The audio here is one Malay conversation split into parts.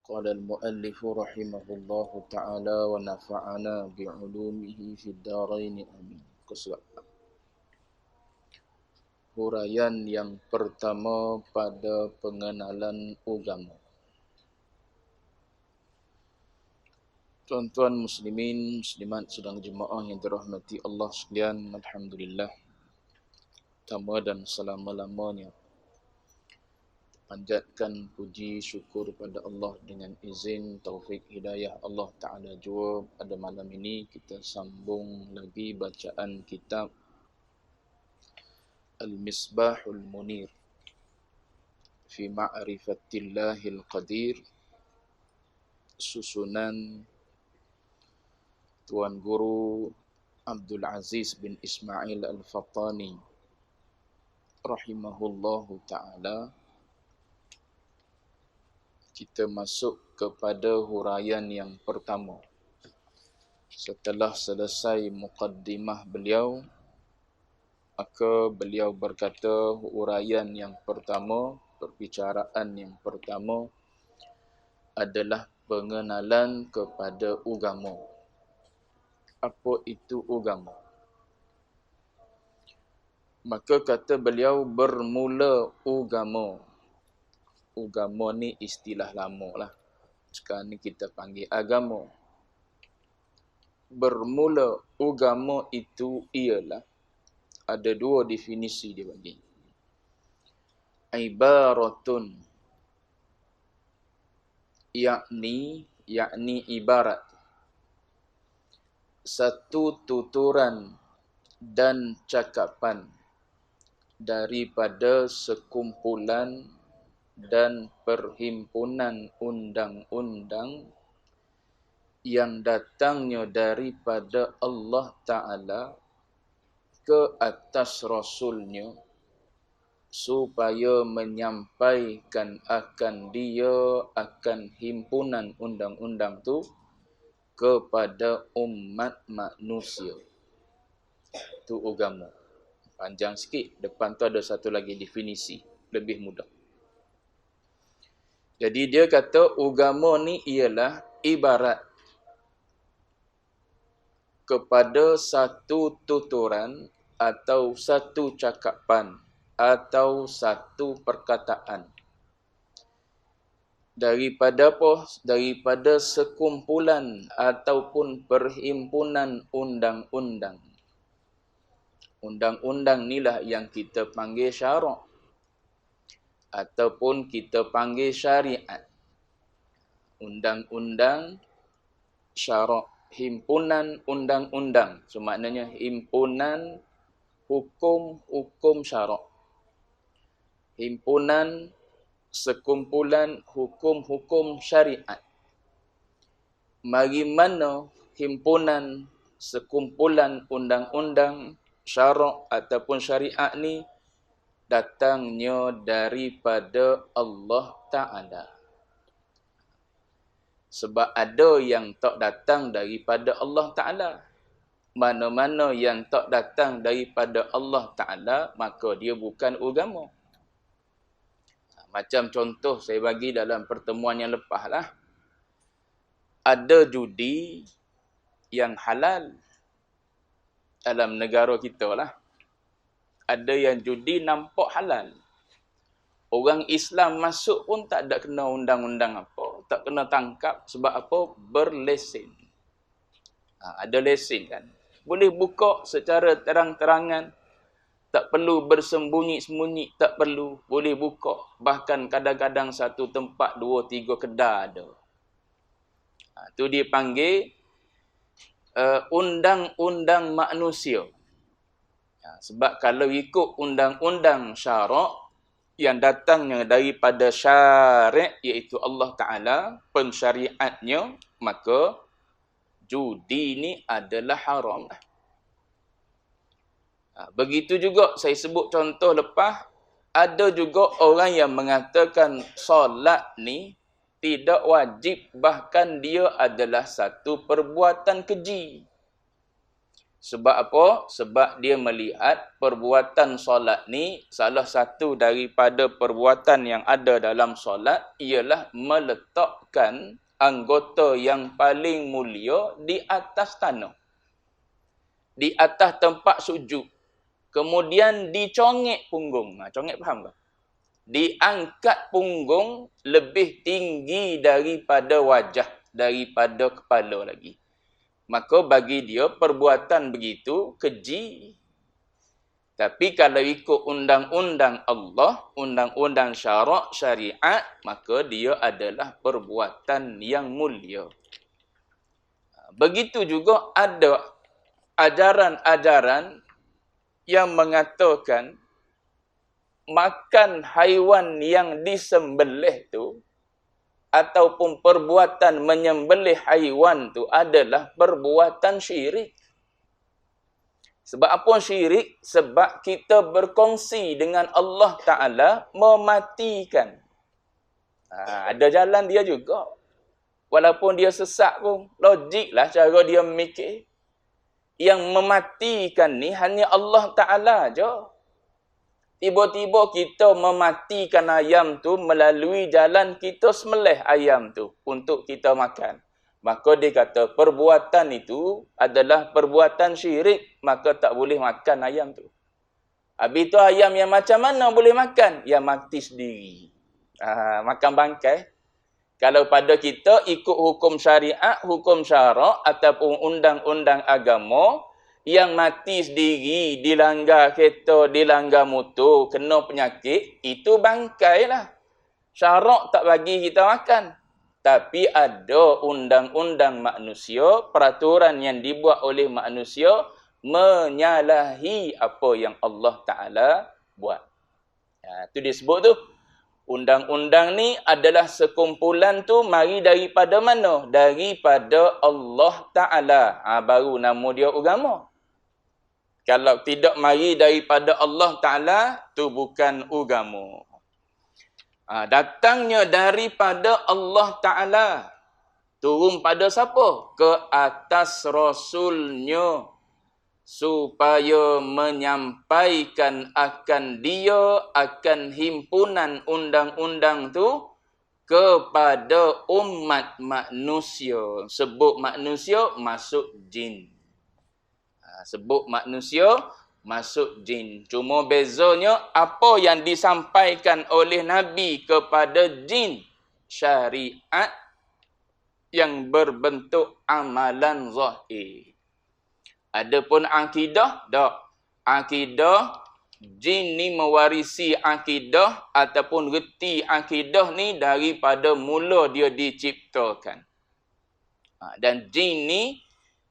قال المؤلف رحمه الله تعالى ونفعنا بعلومه في الدارين آمين. Huraian yang pertama pada pengenalan agama. Tuan-tuan muslimin, muslimat sedang jemaah yang dirahmati Allah sekalian, alhamdulillah. Pertama dan selama-lamanya panjatkan puji syukur pada Allah dengan izin taufik hidayah Allah Ta'ala jua. Pada malam ini kita sambung lagi bacaan kitab Al-Misbahul Munir fi Ma'rifatillahil Qadir, susunan Tuan Guru Abdul Aziz bin Ismail Al-Fattani rahimahullahu ta'ala. Kita masuk kepada huraian yang pertama. Setelah selesai muqaddimah beliau, maka beliau berkata huraian yang pertama, perbicaraan yang pertama adalah pengenalan kepada agama. Apa itu agama? Maka kata beliau, bermula agama. Agama ni istilah lama lah. Sekarang ni kita panggil agama. Bermula agama itu ialah, ada dua definisi dia bagi. Ibaratun, yakni ibarat. Satu tuturan dan cakapan daripada sekumpulan dan perhimpunan undang-undang yang datangnya daripada Allah Ta'ala ke atas Rasulnya, supaya menyampaikan akan himpunan undang-undang tu kepada umat manusia. Itu agama. Panjang sikit. Depan tu ada satu lagi definisi, lebih mudah. Jadi dia kata agama ni ialah ibarat kepada satu tuturan atau satu cakapan atau satu perkataan daripada apa? Daripada sekumpulan ataupun perhimpunan undang-undang. Undang-undang inilah yang kita panggil syarak ataupun kita panggil syariat. Undang-undang, syarak, himpunan undang-undang. So maknanya himpunan hukum-hukum syarak. Himpunan sekumpulan hukum-hukum syariat. Mari mana himpunan sekumpulan undang-undang syarak ataupun syariat ni datangnya daripada Allah Ta'ala. Sebab ada yang tak datang daripada Allah Ta'ala. Mana-mana yang tak datang daripada Allah Ta'ala, maka dia bukan agama. Macam contoh saya bagi dalam pertemuan yang lepas lah. Ada judi yang halal dalam negara kita lah. Ada yang judi nampak halal. Orang Islam masuk pun tak ada kena undang-undang apa. Tak kena tangkap sebab apa? Berlesen. Ada lesen kan. Boleh buka secara terang-terangan. Tak perlu bersembunyi-sembunyi. Tak perlu. Boleh buka. Bahkan kadang-kadang satu tempat 2-3 kedai ada. Itu dipanggil undang-undang manusia. Sebab kalau ikut undang-undang syarak yang datangnya daripada syariat, iaitu Allah Ta'ala, pensyariatnya, maka judi ni adalah haram. Begitu juga saya sebut contoh lepas, ada juga orang yang mengatakan solat ni tidak wajib, bahkan dia adalah satu perbuatan keji. Sebab apa? Sebab dia melihat perbuatan solat ni, salah satu daripada perbuatan yang ada dalam solat ialah meletakkan anggota yang paling mulia di atas tanah, di atas tempat sujud. Kemudian dicongek punggung. Congek faham tak? Diangkat punggung lebih tinggi daripada wajah, daripada kepala lagi. Maka bagi dia perbuatan begitu keji. Tapi kalau ikut undang-undang Allah, undang-undang syarak, syariat, maka dia adalah perbuatan yang mulia. Begitu juga ada ajaran-ajaran yang mengatakan makan haiwan yang disembelih tu ataupun perbuatan menyembelih haiwan tu adalah perbuatan syirik. Sebab apa syirik? Sebab kita berkongsi dengan Allah Ta'ala mematikan. Ada jalan dia juga. Walaupun dia sesat pun, logiklah cara dia memikir. Yang mematikan ni hanya Allah Ta'ala je. Tiba-tiba kita mematikan ayam tu melalui jalan kita sembelih ayam tu untuk kita makan. Maka dia kata perbuatan itu adalah perbuatan syirik, maka tak boleh makan ayam tu. Habis tu ayam yang macam mana boleh makan? Yang mati sendiri. Makan bangkai. Kalau pada kita ikut hukum syariat, hukum syarak ataupun undang-undang agama, yang mati sendiri, dilanggar kereta, dilanggar motor, kena penyakit, itu bangkai lah. Syarak tak bagi kita makan. Tapi ada undang-undang manusia, peraturan yang dibuat oleh manusia, menyalahi apa yang Allah Ta'ala buat. Itu disebut tu. Undang-undang ni adalah sekumpulan tu mari daripada mana? Daripada Allah Ta'ala. Baru nama dia agama. Kalau tidak mari daripada Allah Ta'ala, tu bukan agama. Datangnya daripada Allah Ta'ala. Turun pada siapa? Ke atas Rasulnya. Supaya menyampaikan akan dia, akan himpunan undang-undang tu kepada umat manusia. Sebut manusia, masuk jin. Sebut manusia, masuk jin. Cuma bezanya apa yang disampaikan oleh Nabi kepada jin, syariat yang berbentuk amalan zahir. Adapun akidah, tak. Akidah, jin ni mewarisi akidah ataupun reti akidah ni daripada mula dia diciptakan. Dan jin ni,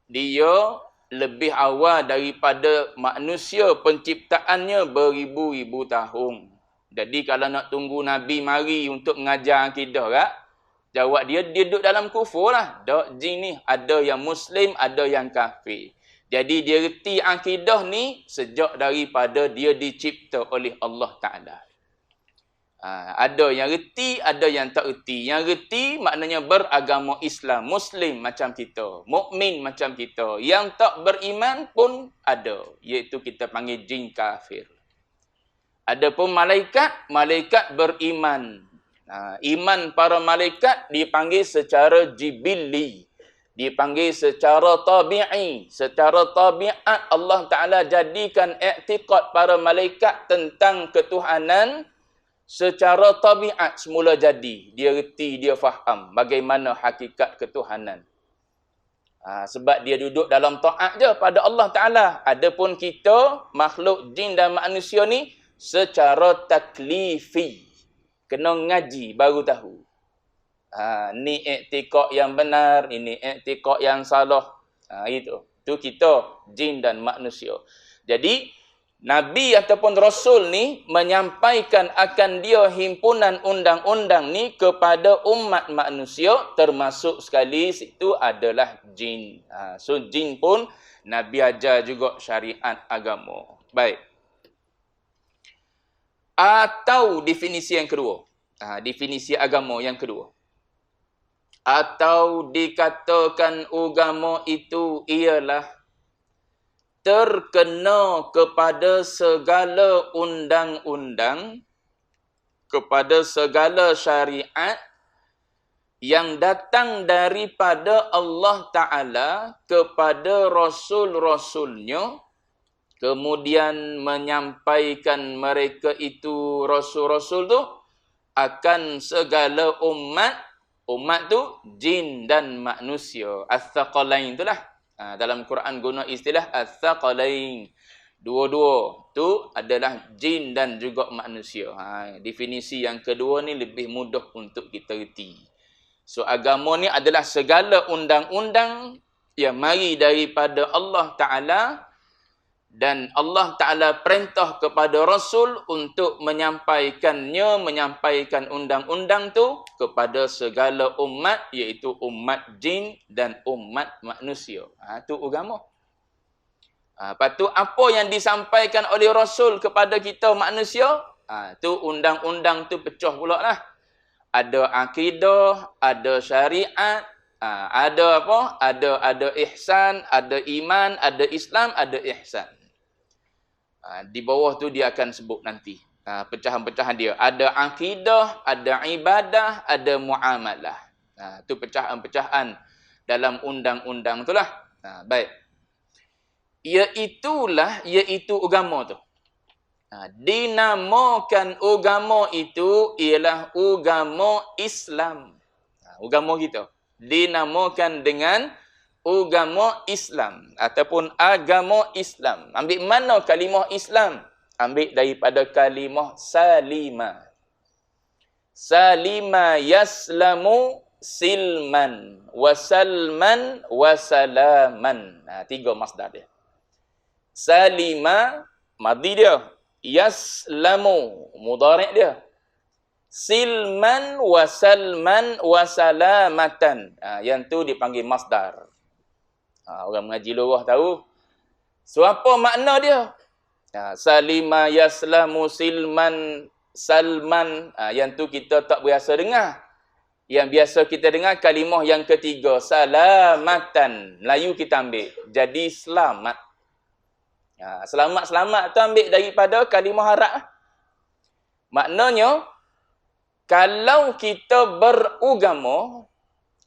dia lebih awal daripada manusia penciptaannya beribu-ribu tahun. Jadi kalau nak tunggu Nabi mari untuk mengajar akidah, tak? Jawab dia duduk dalam kufur lah. Tak, jin ni ada yang Muslim, ada yang kafir. Jadi dia reti akidah ni sejak daripada dia dicipta oleh Allah Ta'ala. Ada yang reti, ada yang tak reti. Yang reti maknanya beragama Islam, Muslim macam kita, mukmin macam kita. Yang tak beriman pun ada, iaitu kita panggil jin kafir. Adapun malaikat, malaikat beriman. Iman para malaikat dipanggil secara jibilli. Dipanggil secara tabi'i. Secara tabiat Allah Ta'ala jadikan i'tiqad para malaikat tentang ketuhanan secara tabiat semula jadi. Dia reti, dia faham bagaimana hakikat ketuhanan. Sebab dia duduk dalam taat je pada Allah Ta'ala. Adapun kita, makhluk jin dan manusia ni, secara taklifi. Kena ngaji baru tahu. Ni i'tiqad yang benar, ini i'tiqad yang salah. Itu kita, jin dan manusia. Jadi, Nabi ataupun Rasul ni menyampaikan akan dia himpunan undang-undang ni kepada umat manusia, termasuk sekali situ adalah jin. So, jin pun Nabi ajar juga syariat agama. Baik. Atau definisi yang kedua. Definisi agama yang kedua. Atau dikatakan agama itu ialah terkena kepada segala undang-undang, kepada segala syariat yang datang daripada Allah Ta'ala kepada Rasul-Rasulnya, kemudian menyampaikan mereka itu Rasul-Rasul tu akan segala umat. Umat tu jin dan manusia. Ats-tsaqalain itulah. Dalam Quran guna istilah ats-tsaqalain. Dua-dua tu adalah jin dan juga manusia. Definisi yang kedua ni lebih mudah untuk kita reti. So agama ni adalah segala undang-undang yang mari daripada Allah Ta'ala, dan Allah Ta'ala perintah kepada Rasul untuk menyampaikannya, menyampaikan undang-undang tu kepada segala umat, iaitu umat jin dan umat manusia. Itu agama. Lepas tu apa yang disampaikan oleh Rasul kepada kita manusia, tu undang-undang tu pecah pula lah. Ada akidah, ada syariat, ada apa? Ada ihsan, ada iman, ada Islam, ada ihsan. Di bawah tu dia akan sebut nanti pecahan-pecahan dia. Ada akidah, ada ibadah, ada muamalah. Tu pecahan-pecahan dalam undang-undang itulah. Baik. Iaitu agama tu. Dinamakan agama itu ialah agama Islam. Agama kita dinamakan dengan agama Islam ataupun agama Islam. Ambil mana kalimah Islam? Ambil daripada kalimah salima. Salima yaslamu silman wasalman wasalaman. Tiga masdar dia. Salima madhi dia, yaslamu mudhari' dia, silman wasalman wasalamatan. Yang tu dipanggil masdar. Orang mengaji lughah tahu. So apa makna dia? Salima yaslamu silman salman. Yang tu kita tak biasa dengar. Yang biasa kita dengar kalimah yang ketiga, salamatan. Melayu kita ambil jadi selamat. Selamat-selamat tu ambil daripada kalimah Arab. Maknanya kalau kita beragama,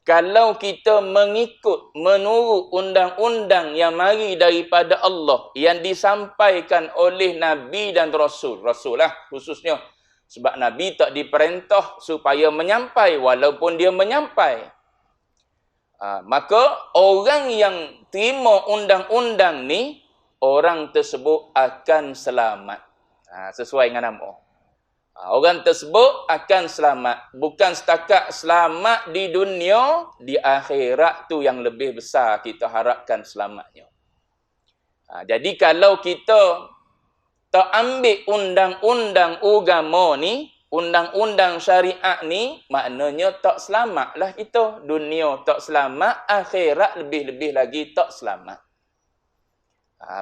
kalau kita mengikut, menurut undang-undang yang mari daripada Allah, yang disampaikan oleh Nabi dan Rasul. Rasul lah khususnya. Sebab Nabi tak diperintah supaya menyampai, walaupun dia menyampai. Maka orang yang terima undang-undang ni, orang tersebut akan selamat. Sesuai dengan nama. Orang tersebut akan selamat. Bukan setakat selamat di dunia, di akhirat tu yang lebih besar kita harapkan selamatnya. Jadi kalau kita tak ambil undang-undang agama ni, undang-undang syariat ni, maknanya tak selamatlah kita. Dunia tak selamat, akhirat lebih-lebih lagi tak selamat.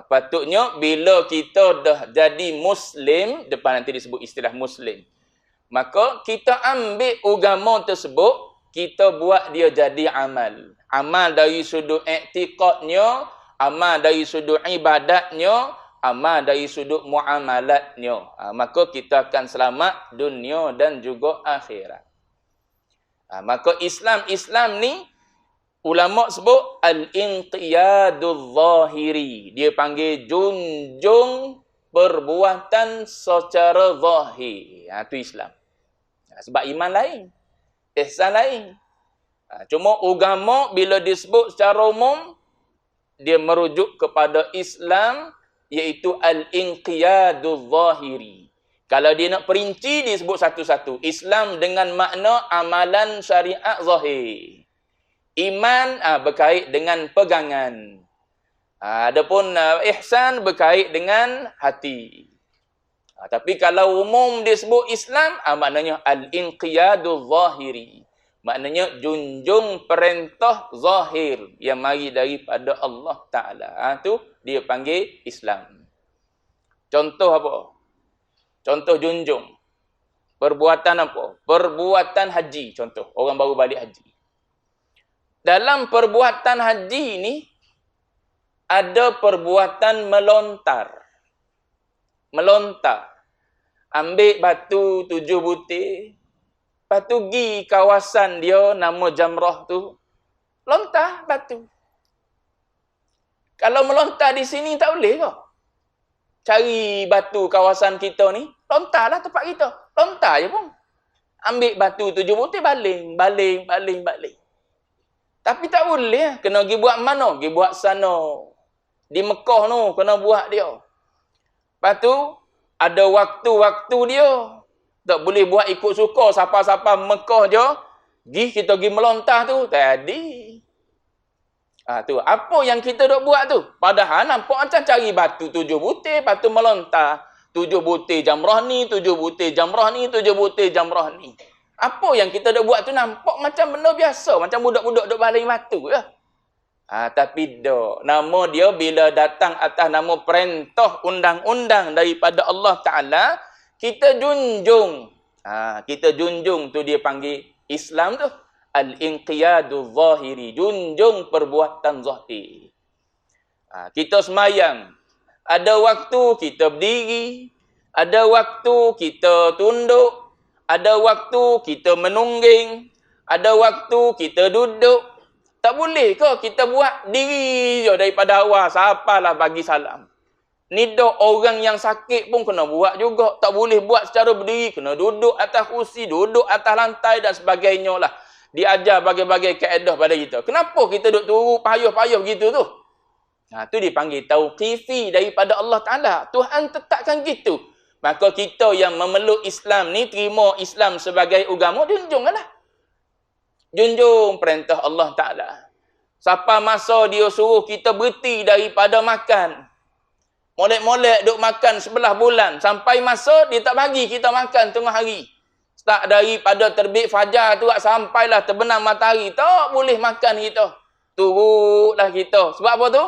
Patutnya bila kita dah jadi Muslim, depan nanti disebut istilah Muslim, maka kita ambil agama tersebut, kita buat dia jadi amal. Amal dari sudut i'tiqadnya, amal dari sudut ibadatnya, amal dari sudut muamalatnya. Maka kita akan selamat dunia dan juga akhirat. Maka Islam ni, ulama sebut al-inqiyadul zahiri. Dia panggil junjung perbuatan secara zahir. Itu Islam. Sebab iman lain, ihsan lain. Cuma agama bila disebut secara umum, dia merujuk kepada Islam, iaitu al-inqiyadul zahiri. Kalau dia nak perinci, dia sebut satu-satu. Islam dengan makna amalan syariat zahir. Iman berkait dengan pegangan. Adapun ihsan berkait dengan hati. Tapi kalau umum disebut Islam, maknanya al-inqiyadul zahiri. Maknanya junjung perintah zahir yang mari daripada Allah Ta'ala. Itu dia panggil Islam. Contoh apa? Contoh junjung. Perbuatan apa? Perbuatan haji. Contoh, orang baru balik haji. Dalam perbuatan haji ni, ada perbuatan melontar. Melontar. Ambil batu 7 butir. Lepas tu pergi kawasan dia nama Jamrah tu. Lontar batu. Kalau melontar di sini tak boleh ke? Cari batu kawasan kita ni. Lontarlah tempat kita. Lontar je pun. Ambil batu 7 butir, baling. Tapi tak boleh. Kena pergi buat mana? Pergi buat sana. Di Mekah tu, kena buat dia. Lepas tu, ada waktu-waktu dia. Tak boleh buat ikut suka. Siapa-siapa Mekah je. Kita pergi melontar tu. Tadi. Tu. Apa yang kita dok buat tu? Padahal nampak macam cari batu 7 butir. Lepas tu melontar. 7 butir jamrah ni, 7 butir jamrah ni, 7 butir jamrah ni. Apa yang kita dok buat tu nampak macam benda biasa. Macam budak-budak dok baling batu je. Tapi dok. Nama dia bila datang atas nama perintah undang-undang daripada Allah Ta'ala, kita junjung. Kita junjung tu dia panggil Islam tu. Al-inqiyadu zahiri. Junjung perbuatan zahir. Kita semayang. Ada waktu kita berdiri. Ada waktu kita tunduk. Ada waktu kita menungging. Ada waktu kita duduk. Tak boleh ke kita buat diri je daripada awal. Siapalah bagi salam. Nida orang yang sakit pun kena buat juga. Tak boleh buat secara berdiri. Kena duduk atas kursi, duduk atas lantai dan sebagainya lah. Diajar bagai-bagai kaedah pada kita. Kenapa kita duduk turu payuh-payuh gitu tu? Tu dipanggil tauqifi daripada Allah Ta'ala. Tuhan tetapkan gitu. Maka kita yang memeluk Islam ni, terima Islam sebagai agama, junjunglah. Junjung perintah Allah Ta'ala. Sampai masa dia suruh kita berhenti daripada makan. Molek-molek duk makan 11 bulan. Sampai masa dia tak bagi kita makan tengah hari. Start daripada terbit fajar tu sampailah terbenam matahari. Tak boleh makan kita. Turutlah kita. Sebab apa tu?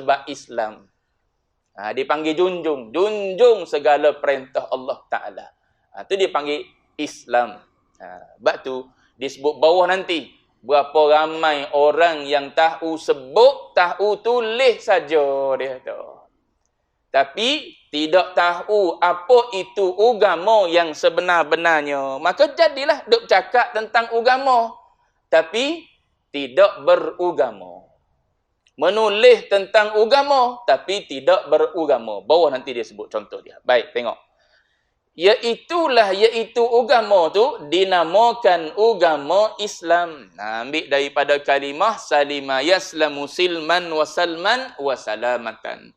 Sebab Islam. Dipanggil junjung. Junjung segala perintah Allah Ta'ala. Tu dipanggil Islam. Sebab tu disebut bawah nanti. Berapa ramai orang yang tahu sebut, tahu tulis saja dia tu. Tapi tidak tahu apa itu agama yang sebenar-benarnya. Maka jadilah duk cakap tentang agama. Tapi tidak beragama. Menulis tentang agama tapi tidak beragama. Bawah nanti dia sebut contoh dia. Baik, tengok. Iaitu agama tu dinamakan agama Islam. Ambil daripada kalimah salima yaslamu silman wa salman wa salamatan.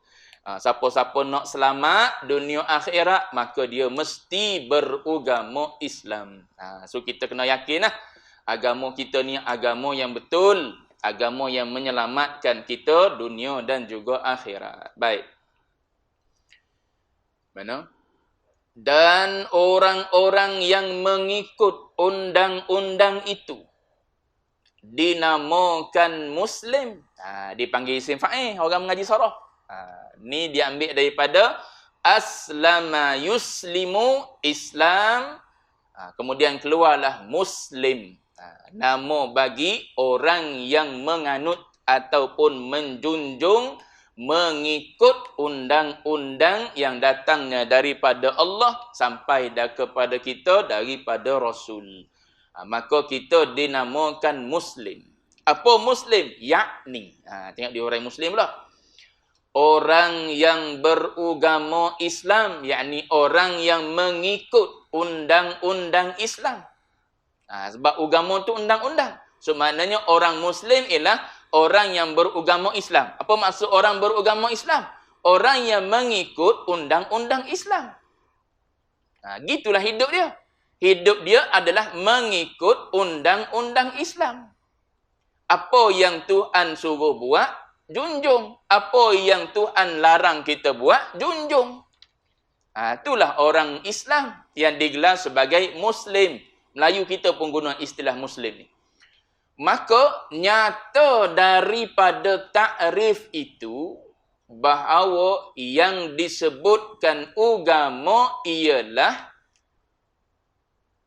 Siapa-siapa nak selamat dunia akhirat, maka dia mesti beragama Islam. So kita kena yakin lah. Agama kita ni agama yang betul. Agama yang menyelamatkan kita dunia dan juga akhirat. Baik. Mana? Dan orang-orang yang mengikut undang-undang itu dinamakan Muslim. Dipanggil isim fa'il, orang mengaji sarah. Ni diambil daripada aslama yuslimu, Islam. Kemudian keluarlah Muslim. Nama bagi orang yang menganut ataupun menjunjung, mengikut undang-undang yang datangnya daripada Allah sampai dah kepada kita daripada Rasul. Maka kita dinamakan Muslim. Apa Muslim? Yakni. Tengok dia orang Muslim pula. Orang yang beragama Islam, yakni orang yang mengikut undang-undang Islam. Sebab agama tu undang-undang. So maknanya orang Muslim ialah orang yang beragama Islam. Apa maksud orang beragama Islam? Orang yang mengikut undang-undang Islam. Gitulah hidup dia. Hidup dia adalah mengikut undang-undang Islam. Apa yang Tuhan suruh buat, junjung. Apa yang Tuhan larang kita buat, junjung. Itulah orang Islam yang digelar sebagai Muslim. Melayu kita pun guna istilah Muslim ni. Maka nyata daripada takrif itu bahawa yang disebutkan agama ialah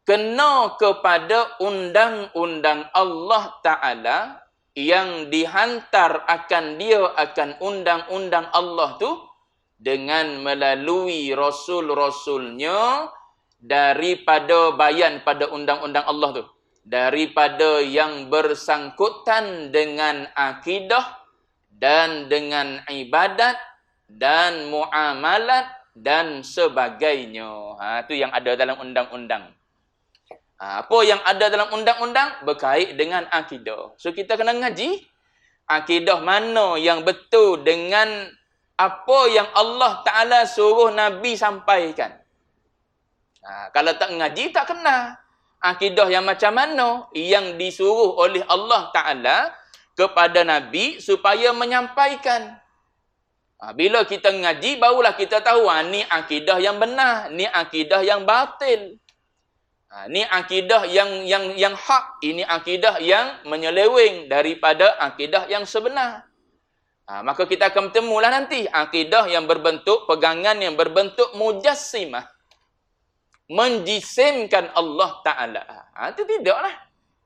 kena kepada undang-undang Allah Ta'ala yang dihantar akan dia akan undang-undang Allah tu dengan melalui rasul-rasulnya daripada bayan pada undang-undang Allah tu, daripada yang bersangkutan dengan akidah dan dengan ibadat dan muamalat dan sebagainya. Tu yang ada dalam undang-undang. Apa yang ada dalam undang-undang berkait dengan akidah. So kita kena ngaji akidah mana yang betul dengan apa yang Allah Ta'ala suruh Nabi sampaikan. Kalau tak ngaji tak kena. Akidah yang macam mana yang disuruh oleh Allah Ta'ala kepada Nabi supaya menyampaikan. Bila kita ngaji barulah kita tahu ni akidah yang benar, ni akidah yang batil. Ni akidah yang hak, ini akidah yang menyeleweng daripada akidah yang sebenar. Maka kita akan bertemulah nanti akidah yang berbentuk pegangan yang berbentuk mujassimah, menjisimkan Allah Ta'ala. Itu tidaklah.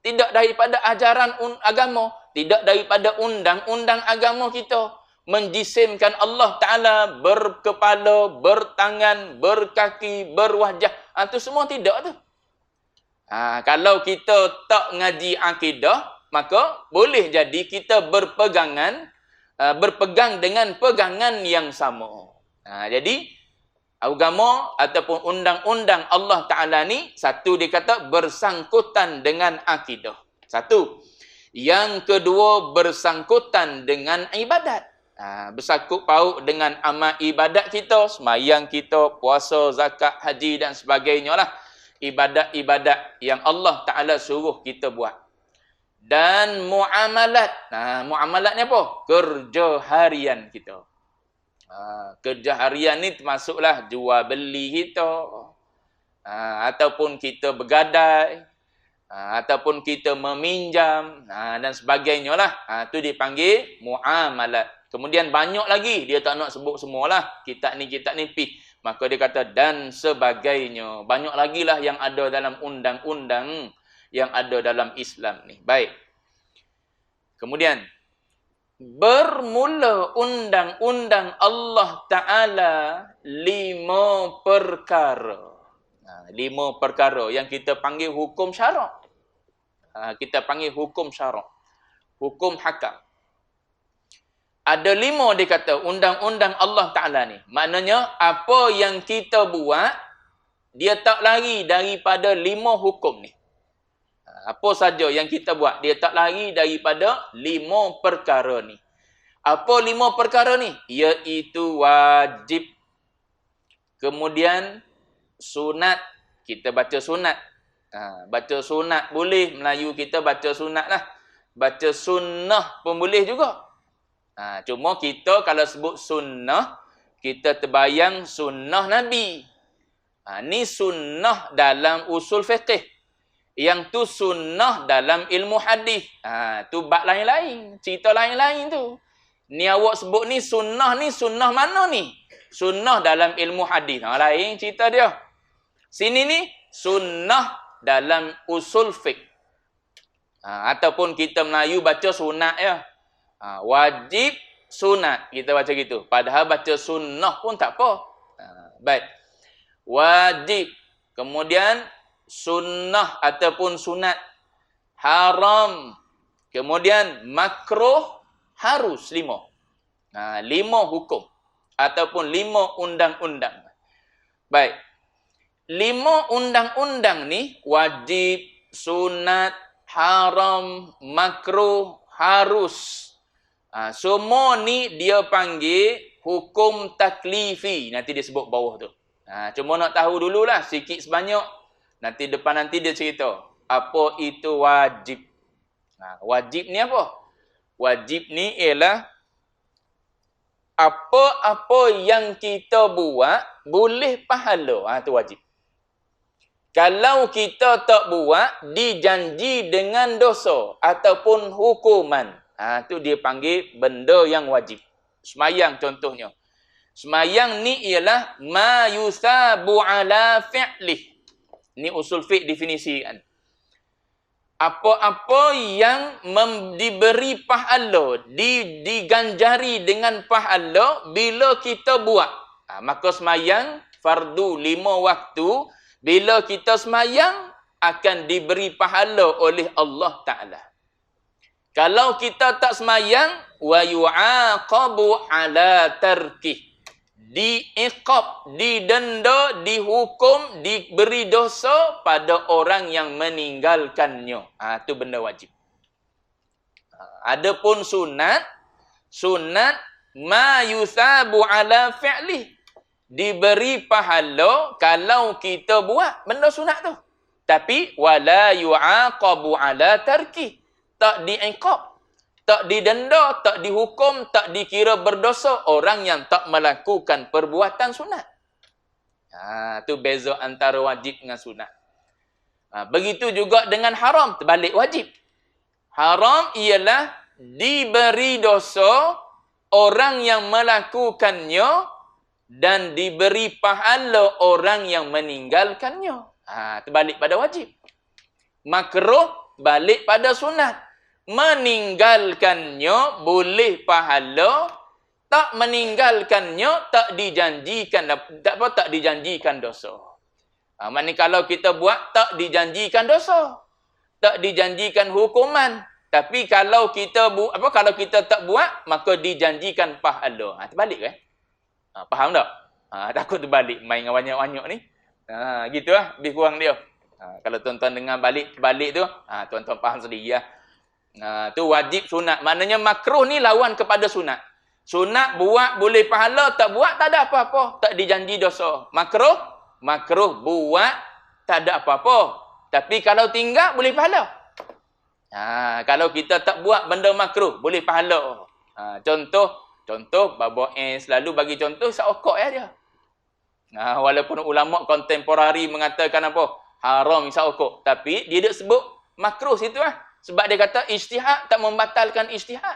Tidak daripada ajaran agama, tidak daripada undang-undang agama kita. Menjisimkan Allah Ta'ala berkepala, bertangan, berkaki, berwajah. Itu semua tidak tu. Kalau kita tak ngaji akidah, maka boleh jadi kita berpegang dengan pegangan yang sama. Jadi agama ataupun undang-undang Allah Ta'ala ni, satu dia kata bersangkutan dengan akidah. Satu. Yang kedua bersangkutan dengan ibadat. Bersangkut paut dengan amal ibadat kita, sembahyang kita, puasa, zakat, haji dan sebagainya lah. Ibadat-ibadat yang Allah Ta'ala suruh kita buat. Dan muamalat. Muamalat ni apa? Kerja harian kita. Kerja harian ni termasuklah jual beli kita. Ataupun kita bergadai. Ataupun kita meminjam. Dan sebagainya lah. Tu dipanggil muamalat. Kemudian banyak lagi. Dia tak nak sebut semualah. Kitab ni pi. Maka dia kata dan sebagainya. Banyak lagi lah yang ada dalam undang-undang yang ada dalam Islam ni. Baik. Kemudian bermula undang-undang Allah Ta'ala 5 perkara. 5 perkara yang kita panggil hukum syarak. Kita panggil hukum syarak. Hukum hakam. Ada 5 dia kata undang-undang Allah Ta'ala ni. Maknanya apa yang kita buat, dia tak lari daripada 5 hukum ni. Apa saja yang kita buat, dia tak lari daripada 5 perkara ni. Apa 5 perkara ni? Iaitu wajib. Kemudian sunat. Kita baca sunat. Baca sunat boleh. Melayu kita baca sunat lah. Baca sunnah pun boleh juga. Cuma kita kalau sebut sunnah, kita terbayang sunnah Nabi. Ni sunnah dalam usul fiqh. Yang tu sunnah dalam ilmu hadis. Tu bab lain-lain, cerita lain-lain tu. Ni awak sebut ni sunnah mana ni? Sunnah dalam ilmu hadis. Lain cerita dia. Sini ni sunnah dalam usul fiqh. Ataupun kita Melayu baca sunat ya. Wajib sunat kita baca gitu. Padahal baca sunnah pun tak apa. Baik. Wajib. Kemudian sunnah ataupun sunat. Haram. Kemudian makruh harus 5. 5 hukum ataupun 5 undang-undang. Baik. 5 undang-undang ni wajib, sunat, haram, makruh, harus. Semua ni dia panggil hukum taklifi. Nanti dia sebut bawah tu. Cuma nak tahu dululah sikit sebanyak. Nanti depan nanti dia cerita. Apa itu wajib? Wajib ni apa? Wajib ni ialah apa-apa yang kita buat boleh pahala. Itu wajib. Kalau kita tak buat, dijanji dengan dosa ataupun hukuman. Itu dia panggil benda yang wajib. Semayang contohnya. Semayang ni ialah ma yusabu ala fi'lih. Ni usul fiqh definisi kan. Apa-apa yang diberi pahala, diganjari dengan pahala bila kita buat. Maka semayang fardu 5 waktu, bila kita semayang akan diberi pahala oleh Allah Ta'ala. Kalau kita tak semayang, wa yu'aqabu ala tarkih. Diiqab, didenda, dihukum, diberi dosa pada orang yang meninggalkannya. Itu benda wajib. Adapun sunat ma yusabu ala fi'lih. Diberi pahala kalau kita buat benda sunat tu. Tapi wala yu'aqabu ala tarkih. Tak diiqab, tak didenda, tak dihukum, tak dikira berdosa orang yang tak melakukan perbuatan sunat. Tu beza antara wajib dengan sunat. Begitu juga dengan haram, terbalik wajib. Haram ialah diberi dosa orang yang melakukannya dan diberi pahala orang yang meninggalkannya. Terbalik pada wajib. Makruh balik pada sunat. Meninggalkannya boleh pahala, tak meninggalkannya tak dijanjikan dosa. Maknanya kalau kita buat tak dijanjikan dosa, tak dijanjikan hukuman. Tapi kalau kita kalau kita tak buat maka dijanjikan pahala. Terbalik kan? Faham tak? Takut terbalik main dengan banyak-banyak ni. Gitulah lebih kurang dia. Kalau tuan-tuan dengar balik tu, tuan-tuan faham sendiri lah. Tu wajib sunat. Maknanya makruh ni lawan kepada sunat. Sunat buat boleh pahala, tak buat tak ada apa-apa. Tak dijanji dosa. Makruh buat tak ada apa-apa. Tapi kalau tinggal boleh pahala. Kalau kita tak buat benda makruh boleh pahala. Contoh Baba selalu bagi contoh saokok dia. Walaupun ulama kontemporari mengatakan apa? Haram saokok. Tapi dia sebut makruh situ lah. Sebab dia kata ijtihad tak membatalkan ijtihad.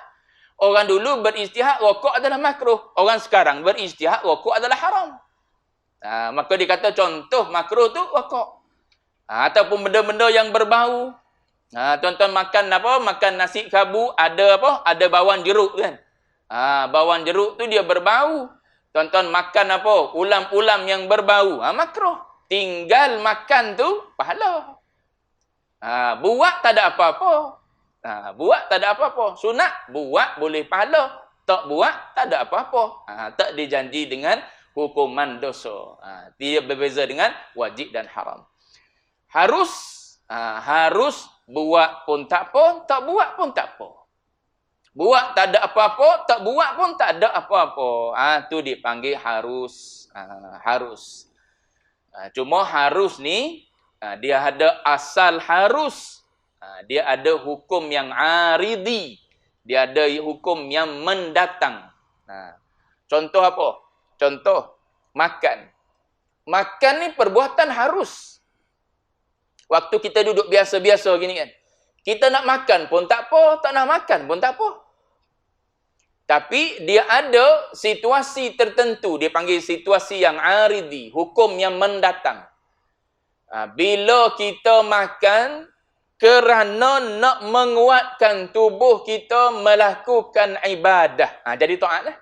Orang dulu berijtihad rokok adalah makruh. Orang sekarang berijtihad rokok adalah haram. Maka dia kata contoh makruh tu rokok. Ataupun benda-benda yang berbau. Tuan-tuan makan apa? Makan nasi kabu ada apa? Ada bawang jeruk kan. Bawang jeruk tu dia berbau. Tuan-tuan makan apa? Ulam-ulam yang berbau. Makruh. Tinggal makan tu pahala. Buat tak ada apa-apa. Buat tak ada apa-apa. Sunat buat boleh pahala. Tak buat tak ada apa-apa. Tak dijanji dengan hukuman dosa. Dia berbeza dengan wajib dan haram. Harus buat pun tak apa, tak buat pun tak apa. Buat tak ada apa-apa, tak buat pun tak ada apa-apa. Tu dipanggil harus. Harus. Cuma harus ni dia ada asal harus. Dia ada hukum yang aridi. Dia ada hukum yang mendatang. Contoh apa? Contoh makan. Makan ni perbuatan harus. Waktu kita duduk biasa-biasa gini kan. Kita nak makan pun tak apa, tak nak makan pun tak apa. Tapi dia ada situasi tertentu. Dia panggil situasi yang aridi. Hukum yang mendatang. Bila kita makan kerana nak menguatkan tubuh kita melakukan ibadah. Jadi taat lah.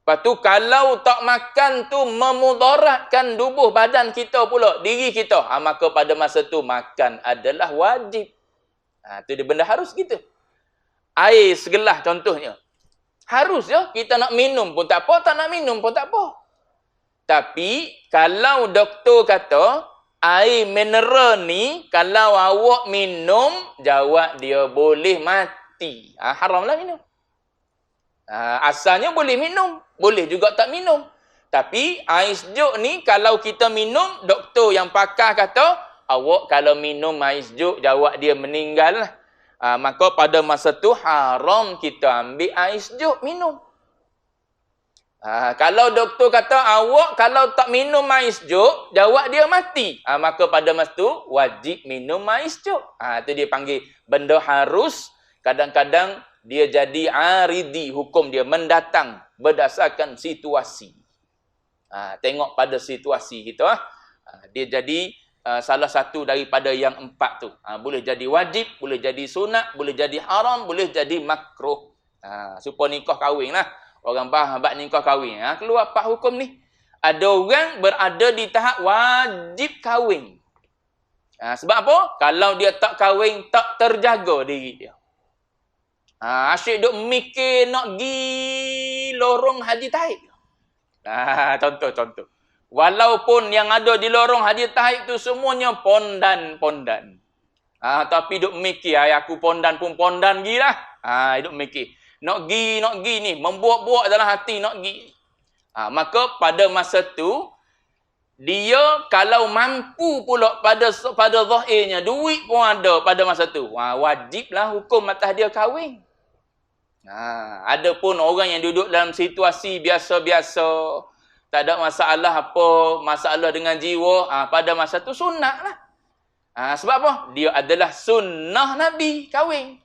Lepas tu kalau tak makan tu memudaratkan tubuh badan kita pula, diri kita. Maka pada masa tu makan adalah wajib. Tu dia benda harus kita. Air segelas contohnya. Harus ya. Kita nak minum pun tak apa, tak nak minum pun tak apa. Tapi, kalau doktor kata, air mineral ni, kalau awak minum, jawab dia boleh mati. Haramlah minum. Asalnya boleh minum. Boleh juga tak minum. Tapi, air sejuk ni, kalau kita minum, doktor yang pakar kata, awak kalau minum air sejuk, jawab dia meninggal lah. Maka pada masa tu, haram kita ambil air sejuk, minum. Kalau doktor kata awak kalau tak minum air sejuk, jawab dia mati. Maka pada masa tu wajib minum air sejuk. Itu dia panggil benda harus. Kadang-kadang dia jadi aridi, hukum dia mendatang berdasarkan situasi. Tengok pada situasi kita. Dia jadi salah satu daripada yang 4 tu. Boleh jadi wajib, boleh jadi sunat, boleh jadi haram, boleh jadi makruh. Supaya nikah kahwin lah. Orang bab nikah kahwin. Keluar 4 hukum ni. Ada orang berada di tahap wajib kahwin. Sebab apa? Kalau dia tak kahwin, tak terjaga diri dia. Asyik duk mikir nak pergi lorong haji taib. Contoh. Walaupun yang ada di lorong haji taib tu semuanya pondan. Tapi duk mikir, aku pondan pun pondan gilah. Duk mikir. Nak pergi ni, membuat-buat dalam hati nak pergi. Maka pada masa tu, dia kalau mampu pula pada zahirnya, duit pun ada pada masa tu. Wajiblah hukum atas dia kahwin. Ada pun orang yang duduk dalam situasi biasa-biasa, tak ada masalah dengan jiwa, pada masa tu sunat lah. Sebab apa? Dia adalah sunnah Nabi kahwin.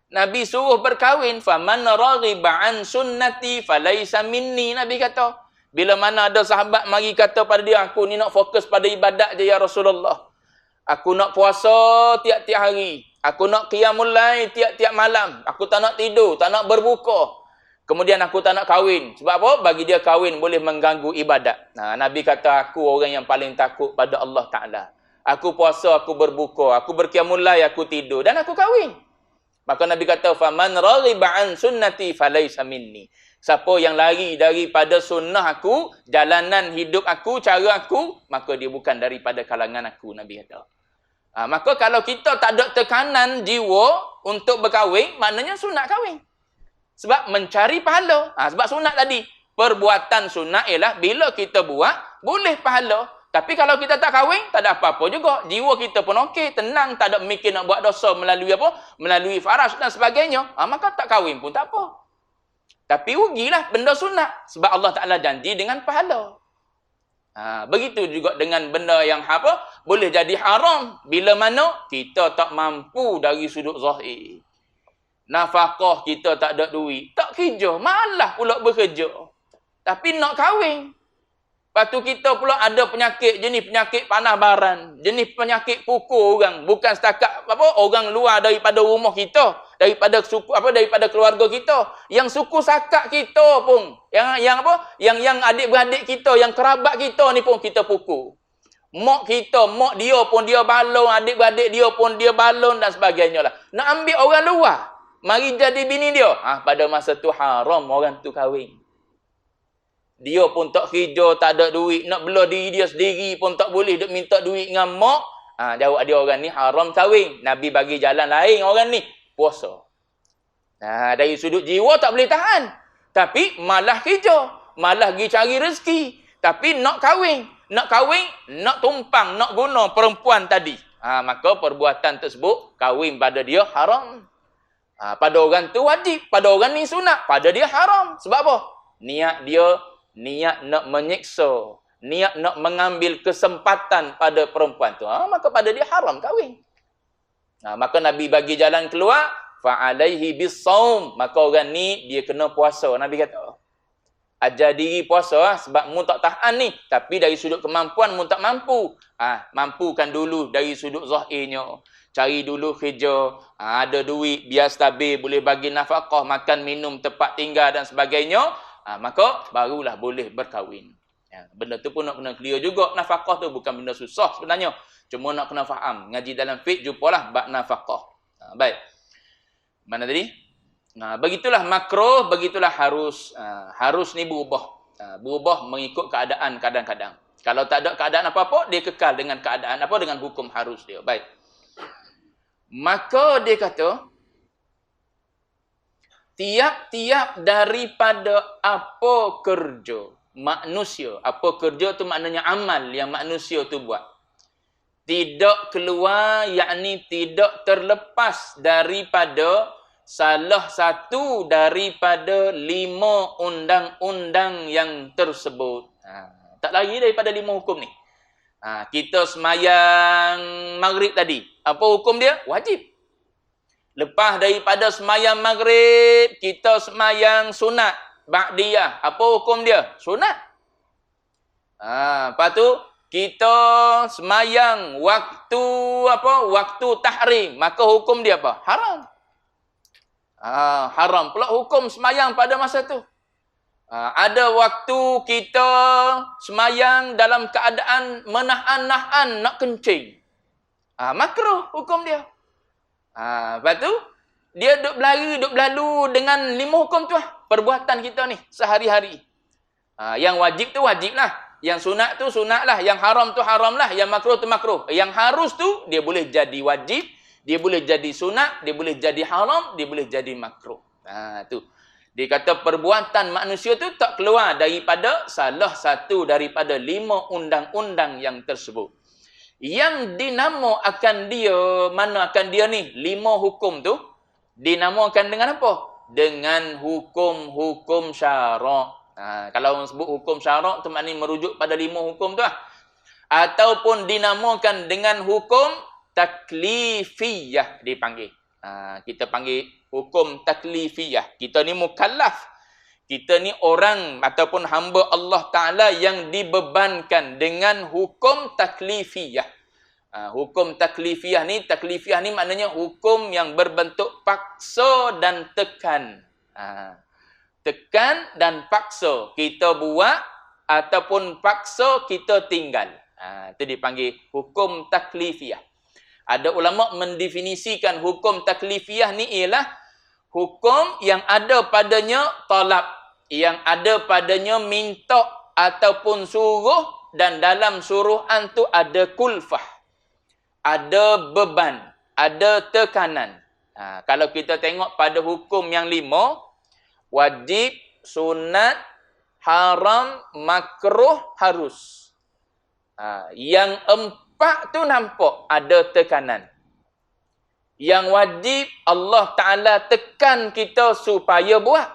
Nabi suruh berkahwin, faman raghiba an sunnati falaisa minni, Nabi kata. Bila mana ada sahabat mari kata pada dia, aku ni nak fokus pada ibadat je ya Rasulullah. Aku nak puasa tiap-tiap hari. Aku nak qiyamul lail tiap-tiap malam. Aku tak nak tidur, tak nak berbuka. Kemudian aku tak nak kahwin. Sebab apa? Bagi dia kahwin boleh mengganggu ibadat. Nabi kata, aku orang yang paling takut pada Allah Ta'ala. Aku puasa, aku berbuka, aku berqiyamul lail, aku tidur dan aku kahwin. Maka Nabi kata, faman raghiba an sunnati falaisa minni. Siapa yang lari daripada sunnah aku, jalanan hidup aku, cara aku, maka dia bukan daripada kalangan aku, Nabi kata. Maka kalau kita tak ada tekanan jiwa untuk berkahwin, maknanya sunat kahwin. Sebab mencari pahala. Sebab sunat tadi, perbuatan sunat ialah bila kita buat, boleh pahala. Tapi kalau kita tak kahwin, tak ada apa-apa juga. Jiwa kita pun okey, tenang, tak ada mikir nak buat dosa melalui apa? Melalui faras dan sebagainya. Maka tak kahwin pun tak apa. Tapi rugilah benda sunat. Sebab Allah Ta'ala janji dengan pahala. Begitu juga dengan benda yang boleh jadi haram. Bila mana kita tak mampu dari sudut zahir. Nafkah kita tak ada duit. Tak kerja, malah pula bekerja. Tapi nak kahwin. Lepas tu kita pula ada penyakit, jenis penyakit panah baran, jenis penyakit pukul orang, bukan setakat orang luar daripada rumah kita, daripada suku daripada keluarga kita, yang suku sakak kita pun, yang adik-beradik kita, yang kerabat kita ni pun kita pukul. Mak dia pun dia balon, adik-beradik dia pun dia balon dan sebagainya lah. Nak ambil orang luar, mari jadi bini dia. Pada masa tu haram orang tu kahwin. Dia pun tak kerja, tak ada duit. Nak bela diri dia sendiri pun tak boleh. Dia minta duit dengan mak. Jawab dia, orang ni haram kahwin. Nabi bagi jalan lain orang ni. Puasa. Dari sudut jiwa tak boleh tahan. Tapi malah kerja. Malah pergi cari rezeki. Tapi nak kahwin. Nak tumpang, nak guna perempuan tadi. Maka perbuatan tersebut, kahwin pada dia haram. Pada orang tu wajib. Pada orang ni sunat. Pada dia haram. Sebab apa? Niat nak menyiksa, niat nak mengambil kesempatan pada perempuan tu, maka pada dia haram kahwin. Maka Nabi bagi jalan keluar, fa'alaihi bis-saum, maka orang ni dia kena puasa. Nabi kata, ajar diri puasa sebab mu tak tahan ni, tapi dari sudut kemampuan mu tak mampu. Mampukan dulu dari sudut zahirnya. Cari dulu kerja, ada duit, biar stabil, boleh bagi nafkah, makan, minum, tempat tinggal dan sebagainya. Maka barulah boleh berkahwin. Benda tu pun nak kena clear juga. Nafkah tu bukan benda susah sebenarnya. Cuma nak kena faham. Ngaji dalam fiqh, jumpalah bab nafkah. Baik. Mana tadi? Begitulah makruh, begitulah harus. Harus ni berubah. Berubah mengikut keadaan kadang-kadang. Kalau tak ada keadaan apa-apa, dia kekal dengan keadaan dengan hukum harus dia. Baik. Maka dia kata, tiap-tiap daripada apa kerja manusia. Apa kerja tu maknanya amal yang manusia tu buat. Tidak keluar, yakni tidak terlepas daripada salah satu daripada 5 undang-undang yang tersebut. Tak lari daripada 5 hukum ni. Kita semayang maghrib tadi. Apa hukum dia? Wajib. Lepas daripada semayang maghrib, kita semayang sunat, ba'diyah. Apa hukum dia? Sunat. Lepas tu, kita semayang waktu apa? Waktu tahrim, maka hukum dia apa? Haram. Haram pula hukum semayang pada masa tu. Ada waktu kita semayang dalam keadaan menahan-nahan nak kencing. Makruh hukum dia. Lepas tu, dia duk berlari, duk berlalu dengan 5 hukum tu lah. Perbuatan kita ni, sehari-hari. Yang wajib tu wajib lah. Yang sunat tu sunat lah. Yang haram tu haram lah. Yang makruh tu makruh. Yang harus tu, dia boleh jadi wajib. Dia boleh jadi sunat. Dia boleh jadi haram. Dia boleh jadi makruh. Tu. Dia kata perbuatan manusia tu tak keluar daripada salah satu daripada 5 undang-undang yang tersebut. Yang dinamakan dia, mana akan dia ni? 5 hukum tu, dinamakan dengan apa? Dengan hukum-hukum syarak. Kalau orang sebut hukum syarak tu maknanya merujuk pada 5 hukum tu lah. Ataupun dinamakan dengan hukum taklifiyah dipanggil. Kita panggil hukum taklifiyah. Kita ni mukallaf. Kita ni orang ataupun hamba Allah Ta'ala yang dibebankan dengan hukum taklifiyah. Hukum taklifiyah ni maknanya hukum yang berbentuk paksa dan tekan. Tekan dan paksa. Kita buat ataupun paksa kita tinggal. Itu dipanggil hukum taklifiyah. Ada ulama mendefinisikan hukum taklifiyah ni ialah hukum yang ada padanya talab, yang ada padanya minta ataupun suruh, dan dalam suruhan tu ada kulfah, ada beban, ada tekanan. Kalau kita tengok pada hukum yang 5, wajib, sunat, haram, makruh, harus. Yang 4 tu nampak ada tekanan. Yang wajib Allah Ta'ala tekan kita supaya buat.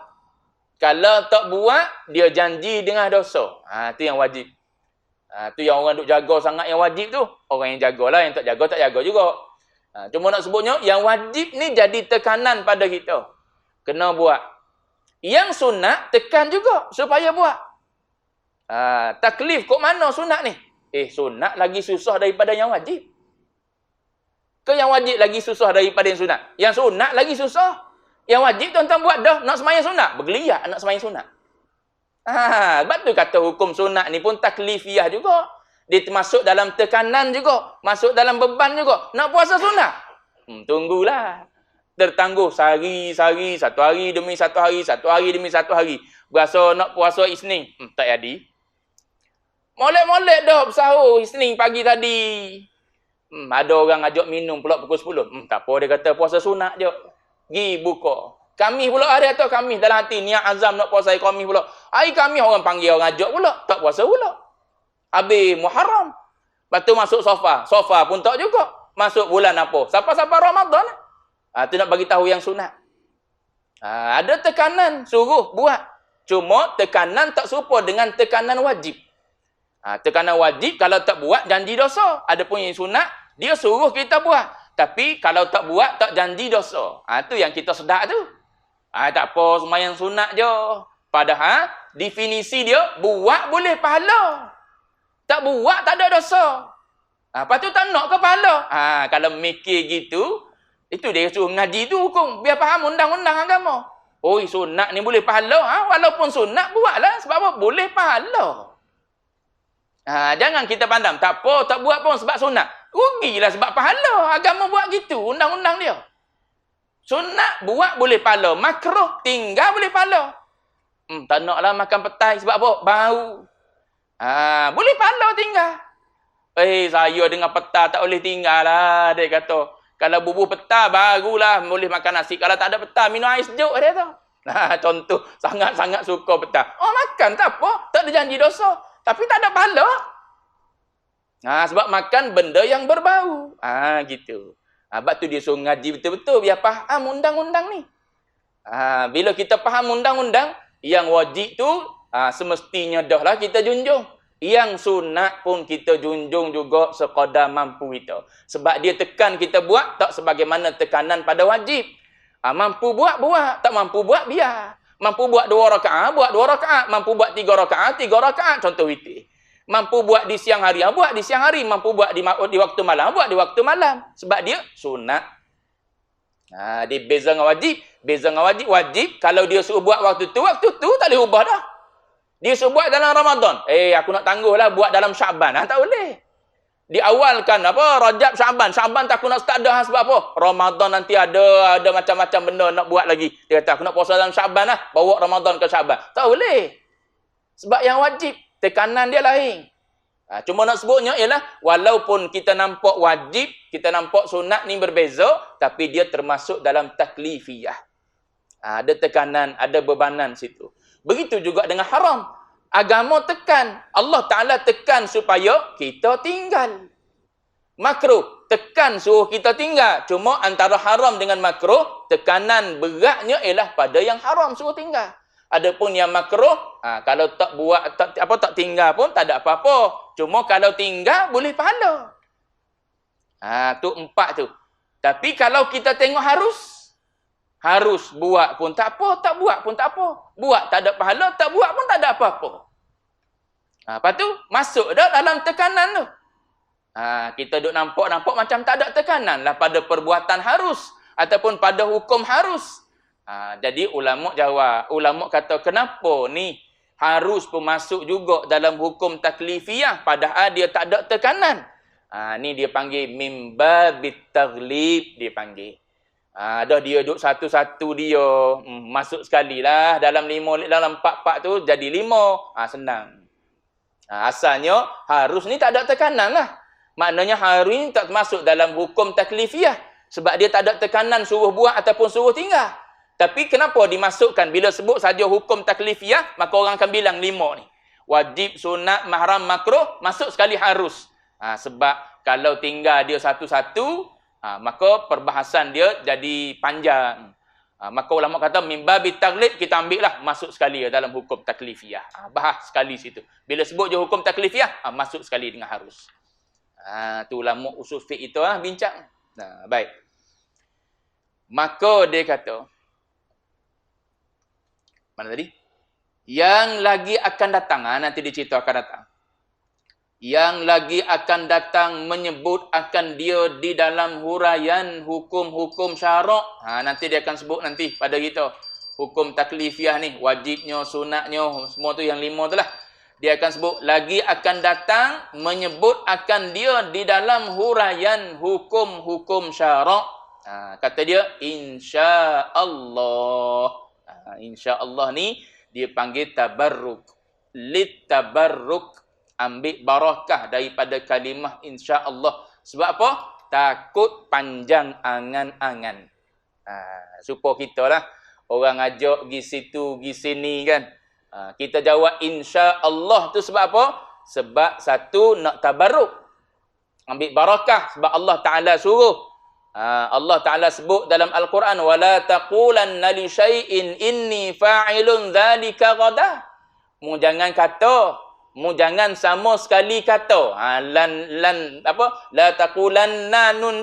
Kalau tak buat, dia janji dengan dosa. Itu yang wajib. Itu yang orang duk jaga sangat yang wajib tu. Orang yang jagalah, yang tak jaga juga. Cuma nak sebutnya, yang wajib ni jadi tekanan pada kita. Kena buat. Yang sunat, tekan juga supaya buat. Taklif kok mana sunat ni? Sunat lagi susah daripada yang wajib. Ke yang wajib lagi susah daripada yang sunat? Yang sunat lagi susah. Yang wajib tuan-tuan buat dah. Nak semayang sunat? Bergeliat nak semayang sunat. Sebab tu kata hukum sunat ni pun taklifiyah juga. Dia termasuk dalam tekanan juga. Masuk dalam beban juga. Nak puasa sunat? Tunggulah. Tertangguh sehari-sehari, 1 hari demi 1 hari, 1 hari demi 1 hari. Berasa nak puasa Isnin. Tak jadi. Molek-molek dah bersahur Isnin pagi tadi. Ada orang ajak minum pula pukul 10. Tak apa, dia kata puasa sunat je. Gi buka. Kami pula ada atau kami dalam hati niat azam nak puasa kami pula. Hari kami orang panggil orang ajak pula. Tak puasa pula. Habis Muharram. Lepas tu masuk sofa. Sofa pun tak juga. Masuk bulan apa? Siapa-siapa Ramadan. Tu nak bagi tahu yang sunat. Ada tekanan suruh buat. Cuma tekanan tak serupa dengan tekanan wajib. Tekanan wajib kalau tak buat janji dosa. Adapun yang sunat dia suruh kita buat. Tapi kalau tak buat tak janji dosa. Tu yang kita sedar tu. Tak apa sembahyang sunat je. Padahal definisi dia buat boleh pahala. Tak buat tak ada dosa. Lepas tu tak nak ke pahala. Kalau mikir gitu, itu dia suruh ngaji tu hukum. Biar faham undang-undang agama. Sunat ni boleh pahala. Walaupun sunat buatlah. Sebab apa? Boleh pahala. Jangan kita pandang. Tak apa, tak buat pun sebab sunat. Rugilah sebab pahala. Agama buat gitu. Undang-undang dia. Sunat buat boleh pahala. Makruh tinggal boleh pahala. Tak naklah makan petai sebab apa? Bau. Boleh pahala tinggal. Saya dengan peta tak boleh tinggal lah. Dia kata. Kalau bubuh peta barulah boleh makan nasi. Kalau tak ada peta, minum air sejuk dia tu. Contoh. Sangat-sangat suka peta. Makan tak apa. Tak ada janji dosa. Tapi tak ada pahala. Sebab makan benda yang berbau. Gitu. Sebab tu dia suruh ngaji betul-betul. Biar faham undang-undang ni. Bila kita faham undang-undang, yang wajib tu semestinya dah lah kita junjung. Yang sunat pun kita junjung juga sekadar mampu kita. Sebab dia tekan kita buat, tak sebagaimana tekanan pada wajib. Mampu buat, buat. Tak mampu buat, biar. Mampu buat 2 rakaat, buat 2 rakaat. Mampu buat 3 rakaat, 3 rakaat. Contoh witir. Mampu buat di siang hari, buat di siang hari. Mampu buat di waktu malam, buat di waktu malam. Sebab dia sunat. Dia beza dengan wajib. Beza dengan wajib. Wajib, kalau dia suruh buat waktu tu tak boleh ubah dah. Dia suruh buat dalam Ramadan. Aku nak tangguhlah buat dalam Syaban. Tak boleh. Diawalkan Rajab, Syaban. Syaban tak aku nak start dah. Sebab apa? Ramadan nanti ada macam-macam benda nak buat lagi. Dia kata aku nak puasa dalam Syaban lah. Bawa Ramadan ke Syaban. Tak boleh. Sebab yang wajib, tekanan dia lain. Cuma nak sebutnya ialah walaupun kita nampak wajib, kita nampak sunat ni berbeza, tapi dia termasuk dalam taklifiyah. Ada tekanan, ada bebanan situ. Begitu juga dengan haram. Agama tekan. Allah Ta'ala tekan supaya kita tinggal. Makruh. Tekan suruh kita tinggal. Cuma antara haram dengan makruh, tekanan beratnya ialah pada yang haram suruh tinggal. Adapun yang makruh, kalau tak buat, tak tinggal pun tak ada apa-apa. Cuma kalau tinggal, boleh pahala. Tu 4 tu. Tapi kalau kita tengok harus buat pun tak apa, tak buat pun tak apa. Buat tak ada pahala, tak buat pun tak ada apa-apa. Lepas tu, masuk dah dalam tekanan tu. Kita duk nampak macam tak ada tekanan lah pada perbuatan harus. Ataupun pada hukum harus. Jadi ulama jawab, ulama kata kenapa ni harus pun masuk juga dalam hukum taklifiyah padahal dia tak ada tekanan. Ni dia panggil mimbabit taghlib, dia panggil. Dah dia duduk satu-satu dia masuk sekali lah dalam 5, dalam 4 tu jadi 5. Senang. Asalnya harus ni tak ada tekanan lah. Maknanya harus ni tak masuk dalam hukum taklifiyah sebab dia tak ada tekanan suruh buat ataupun suruh tinggal. Tapi kenapa dimasukkan bila sebut saja hukum taklifiyah, maka orang akan bilang 5 ni. Wajib, sunat, mahram, makruh, masuk sekali harus. Sebab kalau tinggal dia satu-satu, maka perbahasan dia jadi panjang. Maka ulama kata mimbabi taglib, kita ambil lah masuk sekali dalam hukum taklifiyah. Bahas sekali situ. Bila sebut je hukum taklifiyah, masuk sekali dengan harus. Tu ulama usul fiqh itu bincang. Baik. Maka dia kata, mana tadi? Yang lagi akan datang, nanti dicerita akan datang. Yang lagi akan datang menyebut akan dia di dalam huraian hukum-hukum syarak. Nanti dia akan sebut nanti pada kita. Hukum taklifiyah ni, wajibnya, sunatnya, semua tu yang 5 tu lah. Dia akan sebut, lagi akan datang menyebut akan dia di dalam huraian hukum-hukum syarak. Kata dia, insya-Allah. InsyaAllah ni dia panggil tabarruk. Lit tabarruk. Ambil barakah daripada kalimah insyaAllah. Sebab apa? Takut panjang angan-angan. Supaya kita lah. Orang ajak pergi situ, pergi sini kan. Kita jawab insyaAllah tu sebab apa? Sebab satu nak tabarruk. Ambil barakah. Sebab Allah Ta'ala suruh. Allah Ta'ala sebut dalam Al-Quran, وَلَا تَقُولَنَّ لِشَيْءٍ إِنِّي فَاعِلٌ ذَلِكَ غَدًا. Mu jangan kata, mu jangan sama sekali kata. La taqulanna nun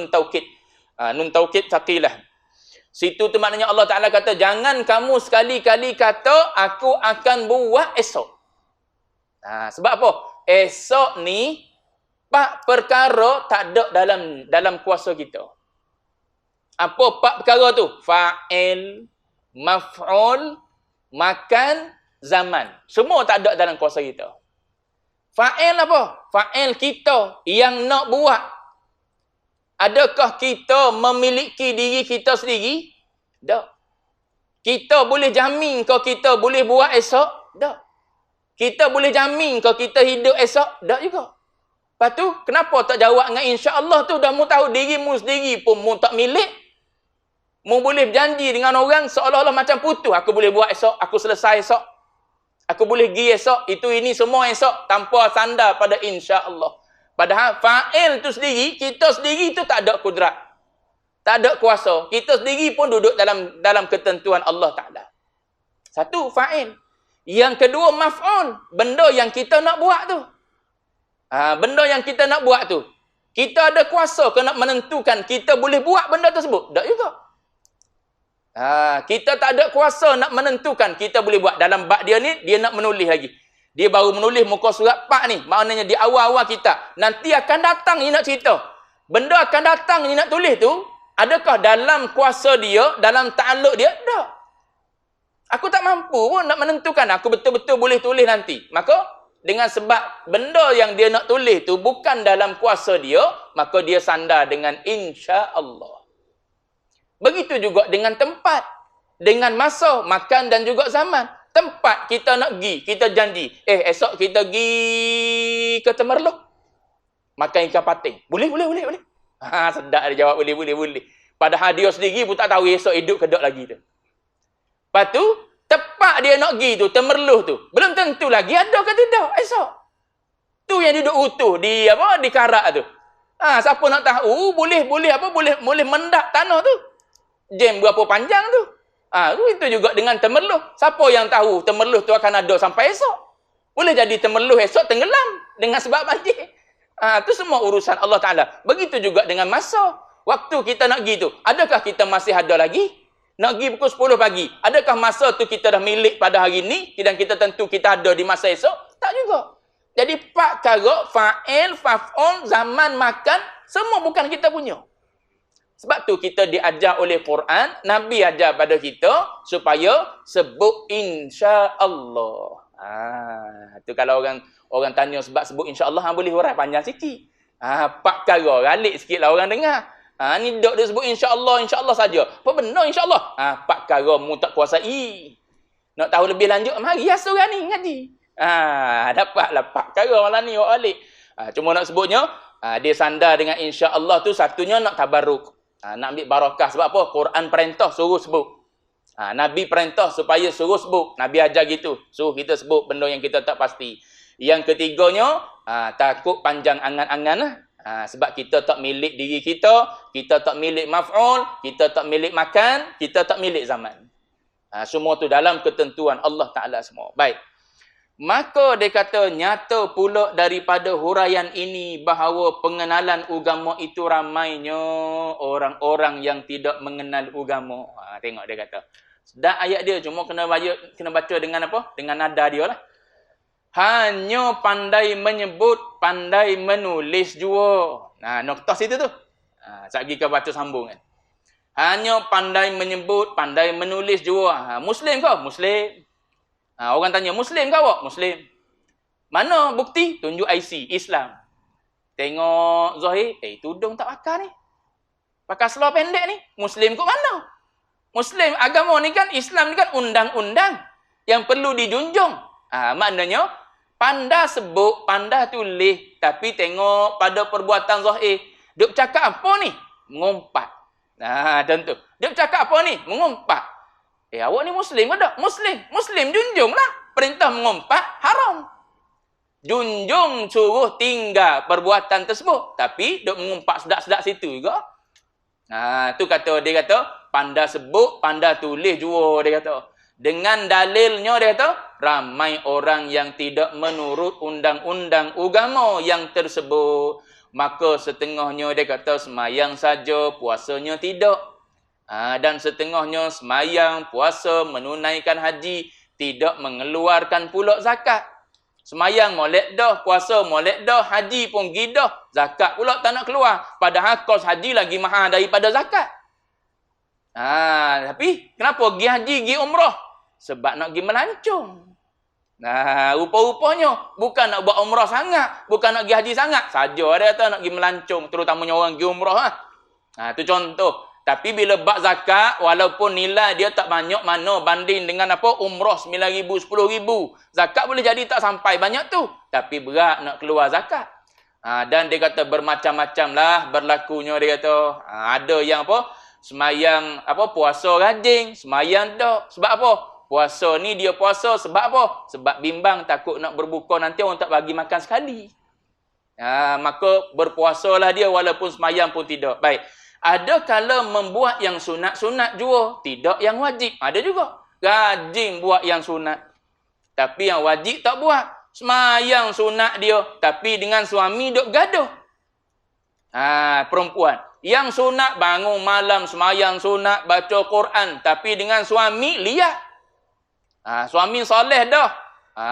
taukid. Nun taukid thaqilah. Situ tu maknanya Allah Ta'ala kata, jangan kamu sekali-kali kata, aku akan buat esok. Sebab apa? Esok ni, perkara tak ada dalam kuasa kita. Apa 4 perkara tu? Fa'il, maf'ul, makan, zaman. Semua tak ada dalam kuasa kita. Fa'il apa? Fa'il kita yang nak buat. Adakah kita memiliki diri kita sendiri? Tak. Kita boleh jamin ke kita boleh buat esok? Tak. Kita boleh jamin ke kita hidup esok? Tak juga. Lepas tu, kenapa tak jawab dengan insya-Allah tu? Dah mu tahu dirimu sendiri pun mu tak milik. Mu boleh berjanji dengan orang seolah-olah macam putus. Aku boleh buat esok, aku selesai esok. Aku boleh pergi esok, itu ini semua esok. Tanpa sandar pada insya-Allah. Padahal fa'il tu sendiri, kita sendiri tu tak ada kudrat. Tak ada kuasa. Kita sendiri pun duduk dalam ketentuan Allah Ta'ala. Satu, fa'il. Yang kedua, maf'ul. Benda yang kita nak buat tu. Benda yang kita nak buat tu, kita ada kuasa ke nak menentukan kita boleh buat benda tersebut? Tak juga. Kita tak ada kuasa nak menentukan kita boleh buat. Dalam bab dia ni, dia nak menulis lagi. Dia baru menulis muka surat 4 ni. Maknanya di awal-awal kita. Nanti akan datang ni nak cerita. Benda akan datang ni nak tulis tu. Adakah dalam kuasa dia, dalam ta'aluk dia? Tak. Aku tak mampu pun nak menentukan. Aku betul-betul boleh tulis nanti. Maka, dengan sebab benda yang dia nak tulis tu bukan dalam kuasa dia, maka dia sandar dengan insya Allah. Begitu juga dengan tempat. Dengan masa, makan dan juga zaman. Tempat kita nak pergi, kita janji. Esok kita pergi ke Temerloh. Makan ikan pating. Boleh. Sedap dia jawab, boleh. Padahal dia sendiri pun tak tahu esok hidup ke tak lagi tu. Lepas tu, tempat dia nak pergi tu, Temerloh tu. Belum tentu lagi ada ke tidak esok. Tu yang duduk utuh di karak tu. Siapa nak tahu, boleh mendak tanah tu. Jam berapa panjang tu. Itu juga dengan Temerloh. Siapa yang tahu Temerloh tu akan ada sampai esok? Boleh jadi Temerloh esok tenggelam dengan sebab banjir. Itu semua urusan Allah Ta'ala. Begitu juga dengan masa. Waktu kita nak pergi tu, adakah kita masih ada lagi? Nak pergi pukul 10 pagi. Adakah masa tu kita dah milik pada hari ni dan kita tentu kita ada di masa esok? Tak juga. Jadi pak karok, fa'il, faf'ul, zaman, makan, semua bukan kita punya. Sebab tu kita diajar oleh Quran, Nabi ajar pada kita supaya sebut insya-Allah. Tu kalau orang tanya sebab sebut insya-Allah, boleh hurai panjang sikit. Pak kara, ralik sikitlah orang dengar. Ni dok dia sebut insya-Allah saja. Apa benar insya-Allah? Pak kara mu tak kuasai. Nak tahu lebih lanjut, mari asal orang ni ngaji. Dapatlah pak kara malam ni awak balik. Cuma nak sebutnya, dia sandar dengan insya-Allah tu satunya nak tabarruk. Nak ambil barakah. Sebab apa? Quran perintah suruh sebut. Nabi perintah supaya suruh sebut. Nabi ajar gitu. Suruh kita sebut benda yang kita tak pasti. Yang ketiganya, takut panjang angan-angan. Sebab kita tak milik diri kita. Kita tak milik maf'ul. Kita tak milik makan. Kita tak milik zaman. Semua tu dalam ketentuan Allah Ta'ala semua. Baik. Maka dia kata, nyata pula daripada huraian ini bahawa pengenalan agama itu ramainya orang-orang yang tidak mengenal agama. Tengok dia kata. Sedap ayat dia, cuma kena baca dengan apa? Dengan nada dia lah. Hanya pandai menyebut, pandai menulis jua. Noktah situ tu. Sekejap kita baca sambung kan. Hanya pandai menyebut, pandai menulis jua. Muslim kau? Muslim. Orang tanya, Muslim ke awak? Muslim. Mana bukti? Tunjuk IC, Islam. Tengok Zahir, tudung tak pakai ni. Pakai seluar pendek ni. Muslim kot mana? Muslim, agama ni kan, Islam ni kan undang-undang yang perlu dijunjung. Maknanya, pandai sebut, pandai tulis, tapi tengok pada perbuatan Zahir. Dia bercakap apa ni? Mengumpat. Tentu. Dia bercakap apa ni? Mengumpat. Awak ni Muslim ke tak? Muslim junjunglah. Perintah mengumpat haram. Junjung suruh tinggal perbuatan tersebut. Tapi duk mengumpat sedap-sedap situ juga. Tu dia kata, pandai sebut, pandai tulis jua dia kata. Dengan dalilnya dia kata, ramai orang yang tidak menurut undang-undang agama yang tersebut. Maka setengahnya dia kata semayang saja, puasanya tidak. Dan setengahnya semayang, puasa, menunaikan haji, tidak mengeluarkan pula zakat. Semayang molek dah, puasa molek dah, haji pun pergi dah, zakat pula tak nak keluar. Padahal kos haji lagi mahal daripada zakat. Tapi kenapa pergi haji, pergi umrah? Sebab nak pergi melancong. Rupa-rupanya bukan nak buat umrah sangat, bukan nak pergi haji sangat. Saja dia kata nak pergi melancong, terutamanya orang pergi umrah. Itu contoh. Tapi bila bak zakat, walaupun nilai dia tak banyak mana banding dengan umrah 9,000, 10,000. Zakat boleh jadi tak sampai banyak tu. Tapi berat nak keluar zakat. Dan dia kata bermacam-macam lah berlakunya dia kata. Ada yang semayang puasa rajin, semayang tak. Sebab apa? Puasa ni dia puasa sebab apa? Sebab bimbang takut nak berbuka nanti orang tak bagi makan sekali. Maka berpuasalah dia walaupun semayang pun tidak. Baik. Ada kala membuat yang sunat-sunat jua, tidak yang wajib. Ada juga. Rajin buat yang sunat. Tapi yang wajib tak buat. Semayang sunat dia, tapi dengan suami duk gaduh. Perempuan. Yang sunat bangun malam, semayang sunat, baca Quran. Tapi dengan suami liat. Suami soleh dah.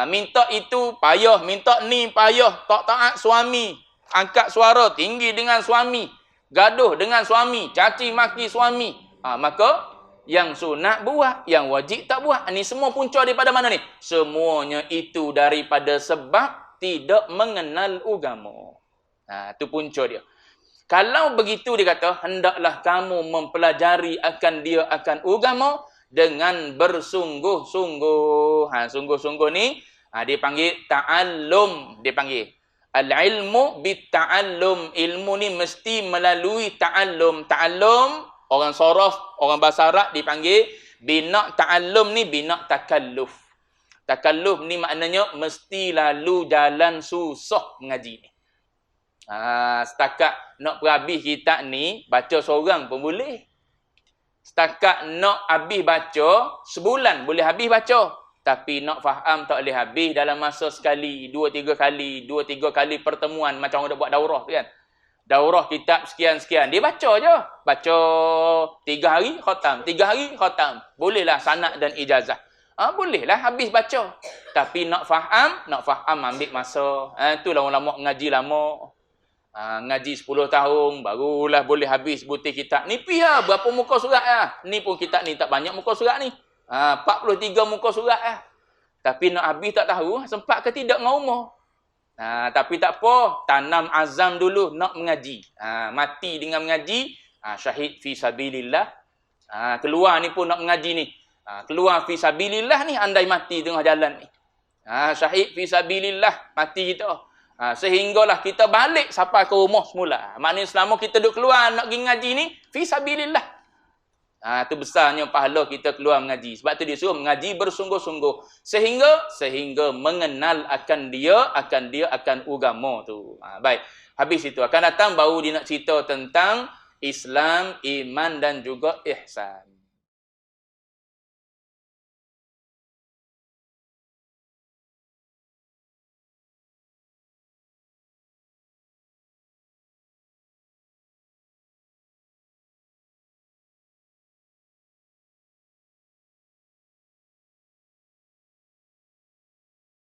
Minta itu payah, minta ni payah, tak taat suami, angkat suara tinggi dengan suami, gaduh dengan suami, caci maki suami. Maka yang sunat buat, yang wajib tak buat. Ini semua punca daripada mana ni? Semuanya itu daripada sebab tidak mengenal agama. Itu punca dia. Kalau begitu dia kata, hendaklah kamu mempelajari akan dia akan agama dengan bersungguh-sungguh. Sungguh-sungguh ni dia panggil ta'allum, dia panggil. Al-ilmu bit-ta'allum. Ilmu ni mesti melalui ta'allum. Ta'allum, orang soraf, orang bahasa Arab dipanggil bina ta'allum ni bina takalluf. Takalluf ni maknanya mesti lalu jalan susah mengaji ni. Setakat nak perhabis kitab ni, baca seorang pun boleh. Setakat nak habis baca, sebulan boleh habis baca. Tapi nak faham tak boleh habis dalam masa sekali, 2-3 kali pertemuan macam orang dah buat daurah kan. Daurah kitab sekian-sekian. Dia baca je. Baca 3 hari, khatam. 3 hari, khatam. Bolehlah sanad dan ijazah. Bolehlah habis baca. Tapi nak faham ambil masa. Itulah ulama ngaji lama. Ngaji 10 tahun, barulah boleh habis butir kitab. Ni pihak berapa muka surat lah. Ni pun kitab ni tak banyak muka surat ni. 43 muka surat lah. Tapi nak habis tak tahu, sempat ke tidak dengan umur. Tapi tak apa, tanam azam dulu nak mengaji. Mati dengan mengaji, syahid fi sabilillah. Keluar ni pun nak mengaji ni. Keluar fi sabilillah ni, andai mati tengah jalan ni. Syahid fi sabilillah, mati kita. Sehinggalah kita balik sampai ke rumah semula. Maknanya selama kita duduk keluar nak pergi ngaji ni, fi sabilillah. Itu besarnya pahala kita keluar mengaji. Sebab tu dia suruh mengaji bersungguh-sungguh. Sehingga mengenal akan dia akan agama tu. Baik. Habis itu akan datang baru dia nak cerita tentang Islam, iman dan juga ihsan.